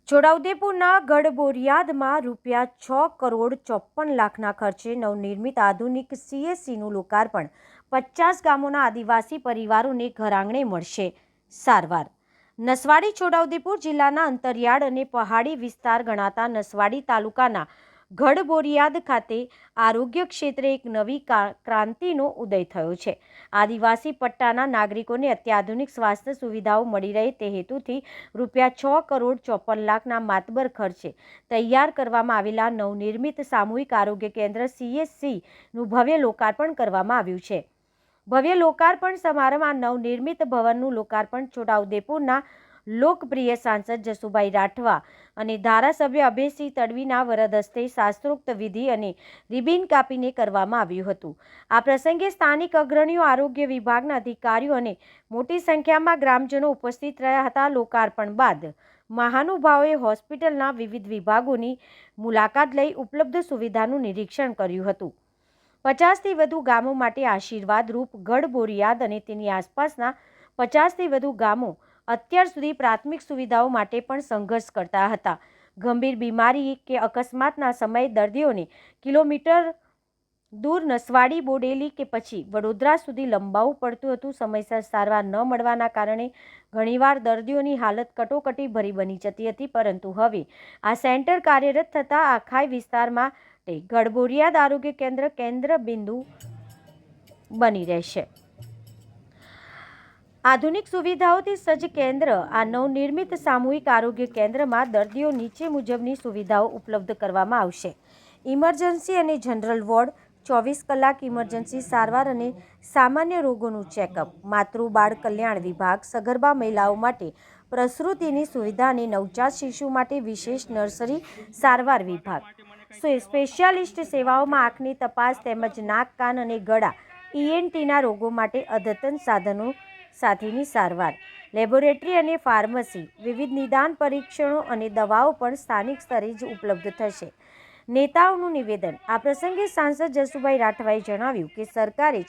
છોટાઉદેપુરના ગઢબોરિયાદમાં ₹6,54,00,000ના ખર્ચે નવનિર્મિત આધુનિક CSCનું લોકાર્પણ। 50 ગામોના આદિવાસી પરિવારોને ઘરઆંગણે મળશે સારવાર। નસવાડી છોટાઉદેપુર જિલ્લાના અંતરિયાળ અને પહાડી વિસ્તાર ગણાતા નસવાડી તાલુકાના ગઢબોરિયાદ ખાતે આરોગ્ય ક્ષેત્રે એક નવી ક્રાંતિનો ઉદય થયો છે। આદિવાસી પટ્ટાના નાગરિકોને અત્યાધુનિક સ્વાસ્થ્ય સુવિધાઓ મળી રહે તે હેતુથી ₹6,54,00,000ના માતબર ખર્ચે તૈયાર કરવામાં આવેલા નવનિર્મિત સામૂહિક આરોગ્ય કેન્દ્ર CSCનું ભવ્ય લોકાર્પણ કરવામાં આવ્યું છે। ભવ્ય લોકાર્પણ સમારંભમાં નવનિર્મિત ભવનનું લોકાર્પણ છોટાઉદેપુરના લોકપ્રિય સાંસદ જસુભાઈ રાઠવા અને ધારાસભ્ય અભયસિંહ તડવીના વરદ હસ્તે શાસ્ત્રોક્ત વિધિ અને રિબિન કાપીને કરવામાં આવ્યું હતું। આ પ્રસંગે સ્થાનિક અગ્રણીઓ, આરોગ્ય વિભાગના અધિકારીઓ અને મોટી સંખ્યામાં ગ્રામજનો ઉપસ્થિત રહ્યા હતા। લોકાર્પણ બાદ મહાનુભાવોએ હોસ્પિટલના વિવિધ વિભાગોની મુલાકાત લઈ ઉપલબ્ધ સુવિધાનું નિરીક્ષણ કર્યું હતું। 50થી વધુ ગામો માટે આશીર્વાદરૂપ ગઢબોરિયાદ અને તેની આસપાસના 50થી વધુ ગામો અત્યાર સુધી પ્રાથમિક સુવિધાઓ માટે પણ સંઘર્ષ કરતા હતા। ગંભીર બીમારી કે અકસ્માતના સમયે દર્દીઓને કિલોમીટર દૂર નસવાડી, બોડેલી કે પછી વડોદરા સુધી લંબાવવું પડતું હતું। સમયસર સારવાર ન મળવાના કારણે ઘણીવાર દર્દીઓની હાલત કટોકટી ભરી બની જતી હતી, પરંતુ હવે આ સેન્ટર કાર્યરત થતાં આખાય વિસ્તારમાં ગઢબોરિયાદ આરોગ્ય કેન્દ્ર બિંદુ બની રહેશે। આધુનિક સુવિધાઓથી સજ્જ કેન્દ્ર આ નવનિર્મિત સામૂહિક આરોગ્ય કેન્દ્રમાં દર્દીઓ નીચે મુજબની સુવિધાઓ ઉપલબ્ધ કરવામાં આવશે। ઇમરજન્સી અને જનરલ વોર્ડ, 24 કલાક ઇમરજન્સી સારવાર અને સામાન્ય રોગોનું ચેકઅપ, માતૃ બાળ કલ્યાણ વિભાગ, સગર્ભા મહિલાઓ માટે પ્રસૂતિની સુવિધા અને નવજાત શિશુ માટે વિશેષ નર્સરી સારવાર વિભાગ, સ્પેશિયાલિસ્ટ સેવાઓમાં આંખની તપાસ તેમજ નાક, કાન અને ગળા, ENTના રોગો માટે અદ્યતન સાધનો સાથેની સારવાર, લેબોરેટરી અને ફાર્મસી, વિવિધ નિદાન પરીક્ષણો અને દવાઓ પણ સ્થાનિક સ્તરે જ ઉપલબ્ધ થશે। નેતાઓનું નિવેદન। આ પ્રસંગે સાંસદ જસુભાઈ રાઠવાએ જણાવ્યું કે સરકારે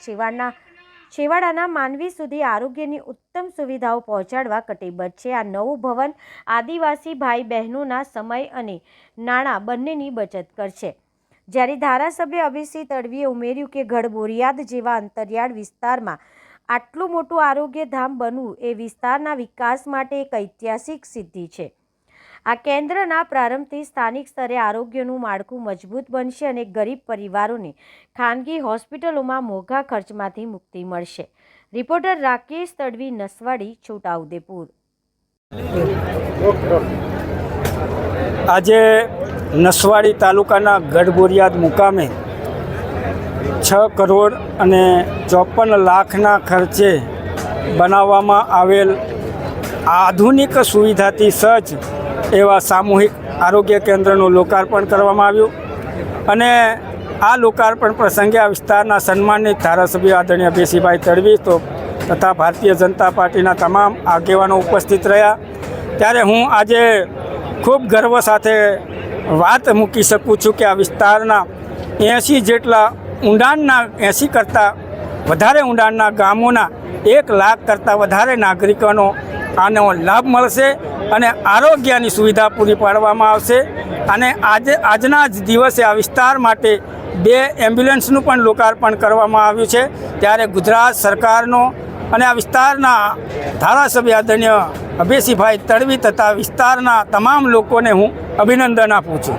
છેવાડાના માનવી સુધી આરોગ્યની ઉત્તમ સુવિધાઓ પહોંચાડવા કટિબદ્ધ છે। આ નવું ભવન આદિવાસી ભાઈ બહેનોના સમય અને નાણાં બંનેની બચત કરશે। જ્યારે ધારાસભ્ય અભયસિંહ તડવીએ ઉમેર્યું કે ગઢબોરિયાદ જેવા અંતરિયાળ વિસ્તારમાં આટલું મોટું આરોગ્ય ધામ બનવું એ વિસ્તારના વિકાસ માટે એક ઐતિહાસિક સિદ્ધિ છે। આ કેન્દ્રના પ્રારંભથી સ્થાનિક સ્તરે આરોગ્યનું માળખું મજબૂત બનશે અને ગરીબ પરિવારોને ખાનગી હોસ્પિટલોમાં મોંઘા ખર્ચમાંથી મુક્તિ મળશે। રિપોર્ટર રાકેશ તડવી, નસવાડી, છોટાઉદેપુર। આજે નસવાડી તાલુકાના ગઢબોરિયાદ મુકામે 6,54,00,000ના ખર્ચે બનાવવામાં આવેલ આધુનિક સુવિધાથી સજ્જ એવા સામૂહિક આરોગ્ય કેન્દ્રનું લોકાર્પણ કરવામાં આવ્યું અને આ લોકાર્પણ પ્રસંગે આ વિસ્તારના સન્માનિત ધારાસભ્ય આદરણીય અભયસિંહભાઈ તડવી તથા ભારતીય જનતા પાર્ટીના તમામ આગેવાનો ઉપસ્થિત રહ્યા। ત્યારે હું આજે ખૂબ ગર્વ સાથે વાત મૂકી શકું છું કે આ વિસ્તારના 80 જેટલા ઊંડાણના 80 કરતાં વધારે ઊંડાણના ગામોના 1 લાખ કરતાં વધારે નાગરિકોનો આનો લાભ મળશે અને આરોગ્યની સુવિધા પૂરી પાડવામાં આવશે। અને આજના જ દિવસે આ વિસ્તાર માટે 2 એમ્બ્યુલન્સનું પણ લોકાર્પણ કરવામાં આવ્યું છે। ત્યારે ગુજરાત સરકારનો અને આ વિસ્તારના ધારાસભ્ય આદરણીય અભયસિંહભાઈ તડવી તથા વિસ્તારના તમામ લોકોને હું અભિનંદન આપું છું।